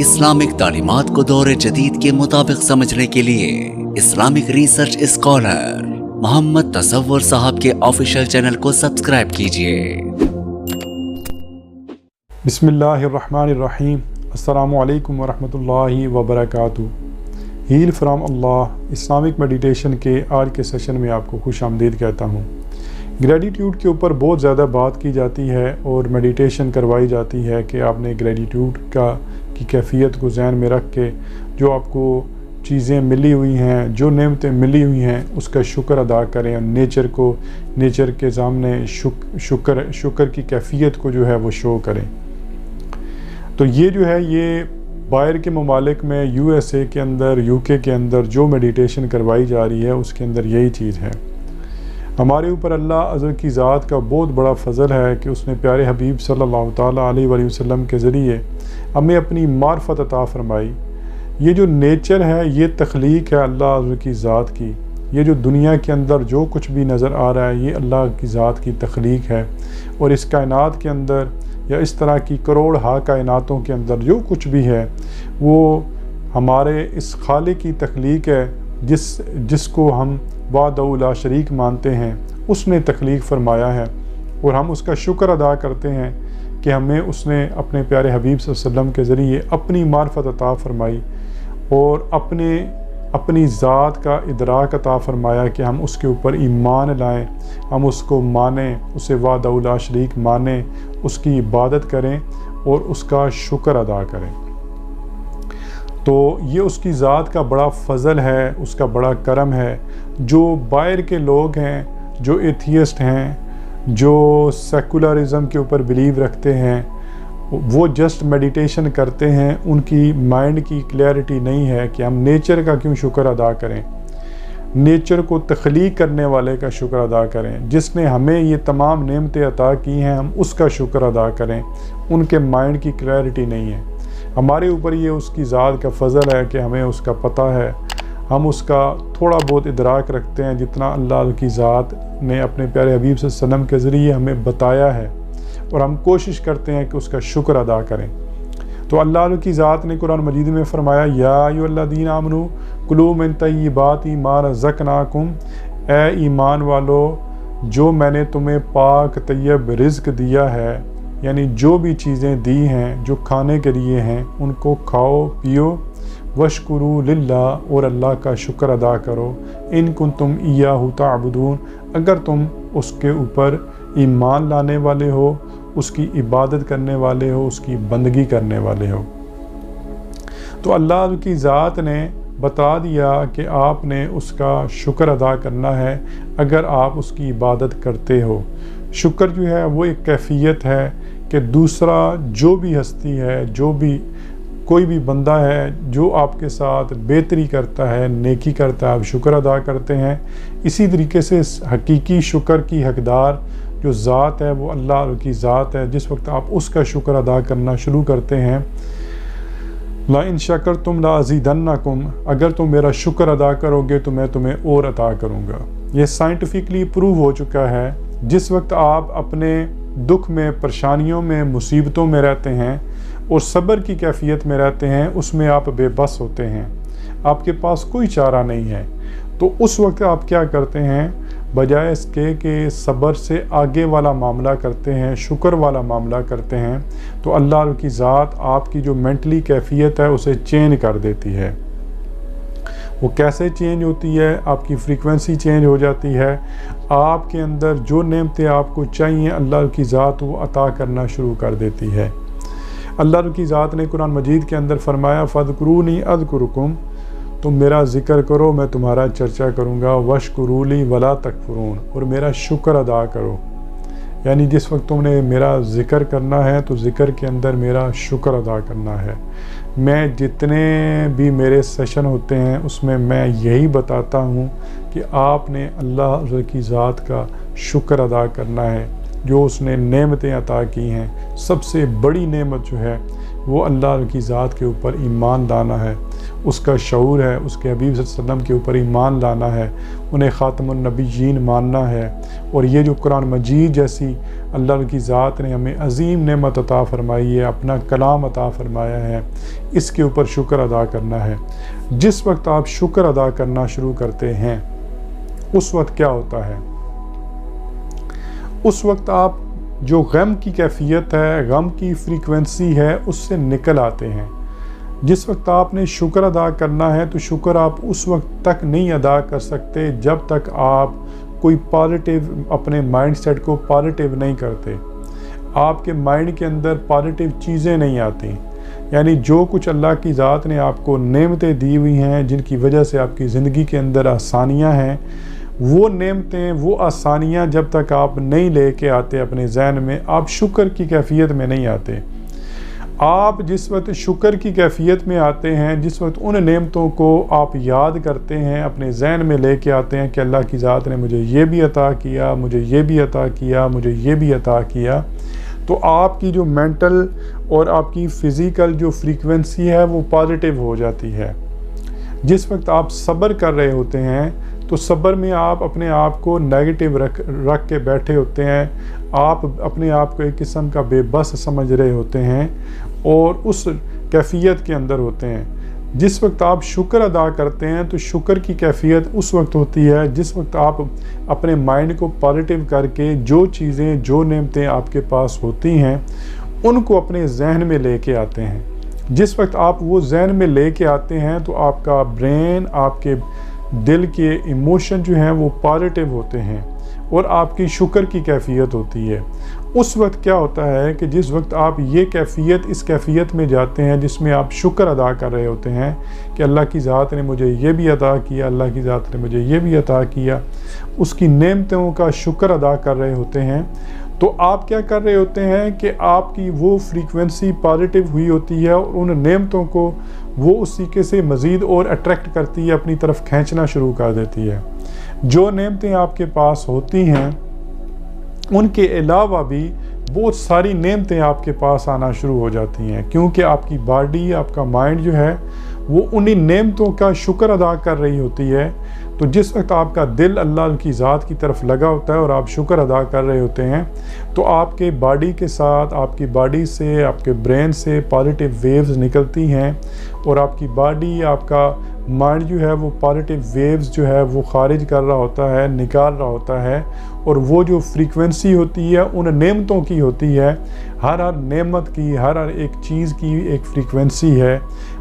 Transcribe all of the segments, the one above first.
Islamic तालीमात को दौरे जदीद के मुताबिक समझने के लिए इस्लामिक रिसर्च स्कॉलर मोहम्मद तसव्वुर साहब के ऑफिशियल चैनल को सब्सक्राइब कीजिए। बिस्मिल्लाहिर्रहमानिर्रहीम। अस्सलामु अलैकुम वरहमतुल्लाहि वबरकातुहू। Heal from Allah Islamic meditation के आज के सेशन में आपको खुश आमदीद कहता हूँ। ग्रेटिट्यूड के ऊपर बहुत ज़्यादा बात की जाती है और मेडिटेशन करवाई जाती है कि आपने ग्रेटिट्यूड की कैफियत को ज़हन में रख के जो आपको चीज़ें मिली हुई हैं, जो नेमतें मिली हुई हैं, उसका शुक्र अदा करें। नेचर के सामने शुक्र की कैफियत को जो है वो शो करें। तो ये जो है ये बाहर के ममालिक में USA के अंदर, UK के अंदर जो मेडिटेशन करवाई जा रही है उसके अंदर यही चीज़ है। हमारे ऊपर अल्लाह अज़ल की ज़ात का बहुत बड़ा फ़ज़ल है कि उसने प्यारे हबीब सल्लल्लाहु ताला अलैहि वसल्लम के ज़रिए हमें अपनी मार्फत अता फ़रमाई। ये जो नेचर है ये तख्लीक है अल्लाह अज़ल की ज़ात की। ये जो दुनिया के अंदर जो कुछ भी नज़र आ रहा है ये अल्लाह की ज़ात की तख्लीक है। और इस कायनात के अंदर या इस तरह की करोड़ हा कायनातों के अंदर जो कुछ भी है वो हमारे इस खालिक की तख्लीक है, जिसको हम वादउ ला शरीक मानते हैं, उसने तख्लीक फरमाया है। और हम उसका शुक्र अदा करते हैं कि हमें उसने अपने प्यारे हबीब सल्लल्लाहु अलैहि वसल्लम के ज़रिए अपनी मार्फत अता फ़रमाई और अपनी ज़ात का इदराक अता फ़रमाया कि हम उसके ऊपर ईमान लाएं, हम उसको मानें, उसे वादउ ला शरीक मानें, उसकी इबादत करें और उसका शुक्र अदा करें। तो ये उसकी ज़ात का बड़ा फ़ज़ल है, उसका बड़ा करम है। जो बाहर के लोग हैं, जो एथियस्ट हैं, जो सेकुलरिज़म के ऊपर बिलीव रखते हैं, वो जस्ट मेडिटेशन करते हैं, उनकी माइंड की क्लैरिटी नहीं है कि हम नेचर का क्यों शुक्र अदा करें, नेचर को तख्लीक करने वाले का शुक्र अदा करें, जिसने हमें ये तमाम नेमतें अता की हैं हम उसका शुक्र अदा करें। उनके माइंड की क्लैरिटी नहीं है। हमारे ऊपर ये उसकी ज़ात का फ़ज़ल है कि हमें उसका पता है, हम उसका थोड़ा बहुत इदराक रखते हैं जितना अल्लाह की ज़ात ने अपने प्यारे हबीब सल्लल्लाहु अलैहि वसल्लम के ज़रिए हमें बताया है, और हम कोशिश करते हैं कि उसका शुक्र अदा करें। तो अल्लाह की ज़ात ने कुरान मजीद में फ़रमाया, या अय्युहल्लज़ीना आमनू कुलू मिन तय्यिबाति मा रज़क़नाकुम, ए ईमान वालो जो मैंने तुम्हें पाक तैयब रिज़्क़ दिया है, यानी जो भी चीज़ें दी हैं जो खाने के लिए हैं उनको खाओ पियो। वशकुरू लिल्लाह, और अल्लाह का शुक्र अदा करो। इन कुंतुम इय्याहु ताबुदून, अगर तुम उसके ऊपर ईमान लाने वाले हो, उसकी इबादत करने वाले हो, उसकी बंदगी करने वाले हो। तो अल्लाह की ज़ात ने बता दिया कि आपने उसका शुक्र अदा करना है अगर आप उसकी इबादत करते हो। शुक्र जो है वो एक कैफियत है कि दूसरा जो भी हस्ती है, कोई भी बंदा है जो आपके साथ बेहतरी करता है, नेकी करता है, आप शुक्र अदा करते हैं। इसी तरीके से हकीकी शुक्र की हकदार जो ज़ात है वो अल्लाह की ज़ात है। जिस वक्त आप उसका शुक्र अदा करना शुरू करते हैं, ला इन शकरतुम ला अज़ीदन्नकुम, अगर तुम मेरा शुक्र अदा करोगे तो मैं तुम्हें और अता करूँगा। ये साइंटिफिकली प्रूव हो चुका है। जिस वक्त आप अपने दुख में, परेशानियों में, मुसीबतों में रहते हैं और सब्र की कैफियत में रहते हैं, उसमें आप बेबस होते हैं, आपके पास कोई चारा नहीं है। तो उस वक्त आप क्या करते हैं, बजाय इसके कि सब्र से आगे वाला मामला करते हैं, शुक्र वाला मामला करते हैं, तो अल्लाह की ज़ात आपकी जो मेंटली कैफियत है उसे चेंज कर देती है। वो कैसे चेंज होती है, आपकी फ्रीक्वेंसी चेंज हो जाती है। आपके अंदर जो नेमतें आपको चाहिए अल्लाह की ज़ात वो अता करना शुरू कर देती है। अल्लाह की ज़ात ने कुरान मजीद के अंदर फरमाया, फ़ज़कुरूनी अज़कुरुकुम, तुम मेरा ज़िक्र करो मैं तुम्हारा चर्चा करूँगा। वशकुरूली वला तकफुरून, और मेरा शुक्र अदा करो। यानी जिस वक्त तुमने मेरा ज़िक्र करना है तो ज़िक्र के अंदर मेरा शुक्र अदा करना है। मैं जितने भी मेरे सेशन होते हैं उसमें मैं यही बताता हूँ कि आपने अल्लाह की ज़ात का शुक्र अदा करना है जो उसने नेमतें अता की हैं। सबसे बड़ी नेमत जो है वो अल्लाह की ज़ात के ऊपर ईमान लाना है, उसका शऊर है, उसके हबीब सल्लल्लाहु अलैहि वसल्लम के ऊपर ईमान लाना है, उन्हें ख़ातमुन नबिय्यीन मानना है। और ये जो कुरान मजीद जैसी अल्लाह की ज़ात ने हमें अजीम नेमत अता फ़रमाई है, अपना कलाम अता फ़रमाया है, इसके ऊपर शुक्र अदा करना है। जिस वक्त आप शुक्र अदा करना शुरू करते हैं उस वक्त क्या होता है, उस वक्त आप जो गम की कैफियत है, गम की फ्रीक्वेंसी है, उससे निकल आते हैं। जिस वक्त आपने शुक्र अदा करना है तो शुक्र आप उस वक्त तक नहीं अदा कर सकते जब तक आप कोई पॉजिटिव अपने माइंड सेट को पॉजिटिव नहीं करते, आपके माइंड के अंदर पॉजिटिव चीज़ें नहीं आती। यानी जो कुछ अल्लाह की ज़ात ने आपको नेमतें दी हुई हैं, जिनकी वजह से आपकी ज़िंदगी के अंदर आसानियाँ हैं, वो नेमतें, वो आसानियाँ जब तक आप नहीं लेके आते अपने जहन में, आप शुक्र की कैफियत में नहीं आते। आप जिस वक्त शुक्र की कैफियत में आते हैं, जिस वक्त उन नेमतों को आप याद करते हैं, अपने जहन में लेके आते हैं कि अल्लाह की ज़ात ने मुझे ये भी अता किया, मुझे ये भी अता किया, मुझे ये भी अता किया, तो आपकी जो मेंटल और आपकी फ़िज़िकल जो फ्रीक्वेंसी है वो पॉजिटिव हो जाती है। जिस वक्त आप सब्र कर रहे होते हैं तो सब्र में आप अपने आप को नेगेटिव रख के बैठे होते हैं, आप अपने आप को एक किस्म का बेबस समझ रहे होते हैं और उस कैफियत के अंदर होते हैं। जिस वक्त आप शुक्र अदा करते हैं तो शुक्र की कैफियत उस वक्त होती है जिस वक्त आप अपने माइंड को पॉजिटिव करके जो चीज़ें, जो नेमतें आपके पास होती हैं उनको अपने जहन में लेके आते हैं। जिस वक्त आप वो जहन में लेके आते हैं तो आपका ब्रेन, आपके दिल के इमोशन जो हैं वो पॉजिटिव होते हैं और आपकी शुक्र की कैफियत होती है। उस वक्त क्या होता है कि जिस वक्त आप ये कैफियत, इस कैफियत में जाते हैं जिसमें आप शुक्र अदा कर रहे होते हैं कि अल्लाह की ज़ात ने मुझे ये भी अता किया, अल्लाह की ज़ात ने मुझे ये भी अता किया, उसकी नेमतों का शुक्र अदा कर रहे होते हैं, तो आप क्या कर रहे होते हैं कि आपकी वो फ्रीक्वेंसी पॉजिटिव हुई होती है और उन नेमतों को वो उस तरीके से मज़ीद और अट्रैक्ट करती है, अपनी तरफ खींचना शुरू कर देती है। जो नेमतें आपके पास होती हैं उनके अलावा भी बहुत सारी नेमतें आपके पास आना शुरू हो जाती हैं, क्योंकि आपकी बॉडी, आपका माइंड जो है वो उन्हीं नेमतों का शुक्र अदा कर रही होती है। तो जिस वक्त आपका दिल अल्लाह की ज़ात की तरफ लगा होता है और आप शुक्र अदा कर रहे होते हैं तो आपके बॉडी के साथ, आपकी बॉडी से, आपके ब्रेन से पॉजिटिव वेव्स निकलती हैं और आपकी बॉडी, आपका माइंड जो है वो पॉजिटिव वेव्स जो है वो खारिज कर रहा होता है, निकाल रहा होता है, और वो जो फ्रीक्वेंसी होती है उन नेमतों की होती है। हर नेमत की, हर एक चीज़ की एक फ्रीक्वेंसी है,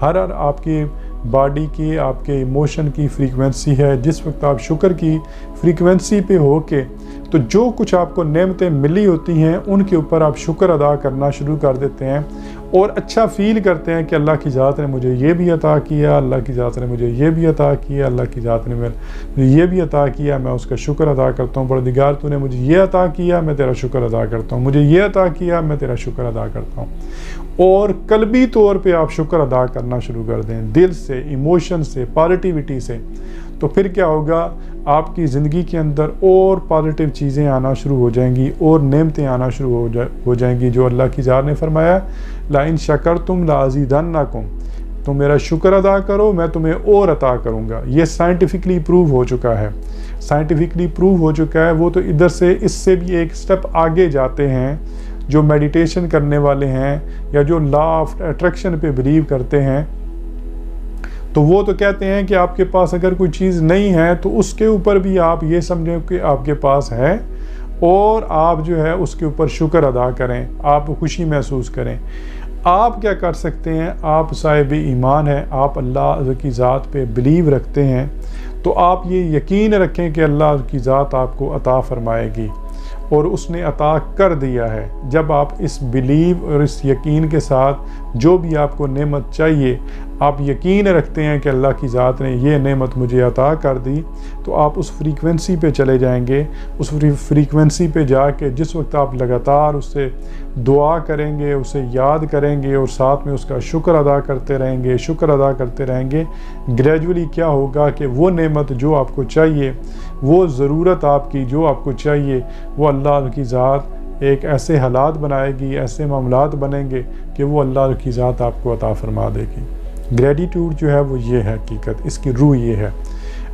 हर आपकी बॉडी की, आपके इमोशन की फ्रीक्वेंसी है। जिस वक्त आप शुक्र की फ्रीक्वेंसी पे हो के तो जो कुछ आपको नेमतें मिली होती हैं उनके ऊपर आप शुक्र अदा करना शुरू कर देते हैं और अच्छा फील करते हैं कि अल्लाह की ज़ात ने मुझे ये भी अता किया, अल्लाह की ज़ात ने मुझे ये भी अता किया, अल्लाह की ज़ात ने मुझे ये भी अता किया, मैं उसका शुक्र अदा करता हूँ। परदिगार तूने मुझे ये अता किया, मैं तेरा शुक्र अदा करता हूँ, मुझे ये अता किया, मैं तेरा शुक्र अदा करता हूँ। और कल्बी तौर पे आप शुक्र अदा करना शुरू कर दें, दिल से, इमोशन से, पॉजिटिविटी से, तो फिर क्या होगा, आपकी ज़िंदगी के अंदर और पॉजिटिव चीज़ें आना शुरू हो जाएंगी और नेमतें आना शुरू हो जाएंगी। जो अल्लाह की ज़ात ने फरमाया, ला इन शकरतुम ला अज़ीदन्नकुम, तुम मेरा शुक्र अदा करो मैं तुम्हें और अता करूँगा। ये साइंटिफिकली प्रूव हो चुका है, साइंटिफिकली प्रूव हो चुका है। वो तो इधर से, इससे भी एक स्टेप आगे जाते हैं जो मेडिटेशन करने वाले हैं या जो लॉ ऑफ अट्रैक्शन पे बिलीव करते हैं। तो वो तो कहते हैं कि आपके पास अगर कोई चीज़ नहीं है तो उसके ऊपर भी आप ये समझें कि आपके पास है और आप जो है उसके ऊपर शुक्र अदा करें, आप खुशी महसूस करें। आप क्या कर सकते हैं, आप साहिब ईमान हैं, आप अल्लाह की ज़ात पे बिलीव रखते हैं, तो आप ये यकीन रखें कि अल्लाह की ज़ात आपको अता फ़रमाएगी और उसने अता कर दिया है। जब आप इस बिलीव और इस यकीन के साथ जो भी आपको नेमत चाहिए, आप यकीन रखते हैं कि अल्लाह की ज़ात ने ये नेमत मुझे अता कर दी, तो आप उस फ्रीक्वेंसी पे चले जाएंगे। उस फ्रीक्वेंसी पे जाके जिस वक्त आप लगातार उससे दुआ करेंगे, उसे याद करेंगे और साथ में उसका शुक्र अदा करते रहेंगे, शुक्र अदा करते रहेंगे, ग्रेजुअली क्या होगा कि वो नेमत जो आपको चाहिए, वो ज़रूरत आपकी जो आपको चाहिए, वो अल्लाह की ज़ात एक ऐसे हालात बनाएगी, ऐसे मामलात बनेंगे कि वो अल्लाह की ज़ात आपको अता फ़रमा देगी। ग्रेटिट्यूड जो है वो ये है हकीकत, इसकी रूह ये है।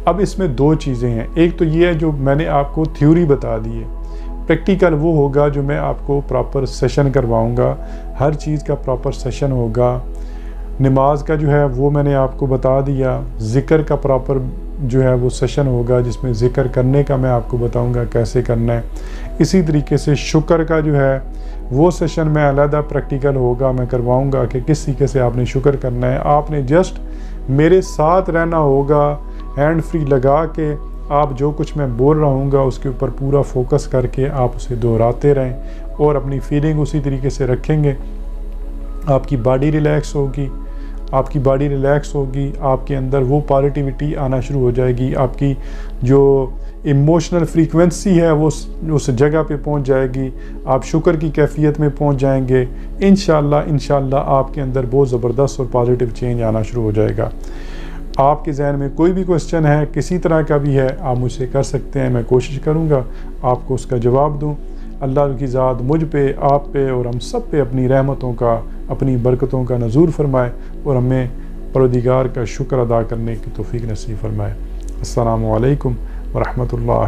अब इसमें दो चीज़ें हैं, एक तो ये है जो मैंने आपको थ्योरी बता दी है, प्रैक्टिकल वो होगा जो मैं आपको प्रॉपर सेशन करवाऊंगा, हर चीज़ का प्रॉपर सेशन होगा। नमाज का जो है वो मैंने आपको बता दिया, ज़िक्र का प्रॉपर जो है वो सेशन होगा जिसमें ज़िक्र करने का मैं आपको बताऊंगा कैसे करना है। इसी तरीके से शुक्र का जो है वो सेशन में अलहदा प्रैक्टिकल होगा, मैं करवाऊंगा कि किस तरीके से आपने शुक्र करना है। आपने जस्ट मेरे साथ रहना होगा, हैंड फ्री लगा के आप जो कुछ मैं बोल रहा हूँ उसके ऊपर पूरा फोकस करके आप उसे दोहराते रहें और अपनी फीलिंग उसी तरीके से रखेंगे। आपकी बॉडी रिलैक्स होगी, आपकी बॉडी रिलैक्स होगी, आपके अंदर वो पॉजिटिविटी आना शुरू हो जाएगी, आपकी जो इमोशनल फ्रीक्वेंसी है वो उस जगह पे पहुंच जाएगी, आप शुक्र की कैफियत में पहुंच जाएंगे। इंशाल्लाह आपके अंदर बहुत ज़बरदस्त और पॉजिटिव चेंज आना शुरू हो जाएगा। आपके जहन में कोई भी क्वेश्चन है किसी तरह का भी है, आप मुझसे कर सकते हैं, मैं कोशिश करूँगा आपको उसका जवाब दूँ। अल्लाह की ज़ात मुझ पे, आप पे और हम सब पे अपनी रहमतों का, अपनी बरकतों का नज़ूर फरमाए और हमें परवरदिगार का शुक्र अदा करने की तौफीक नसीब फरमाए। अस्सलामु अलैकुम व रहमतुल्लाह।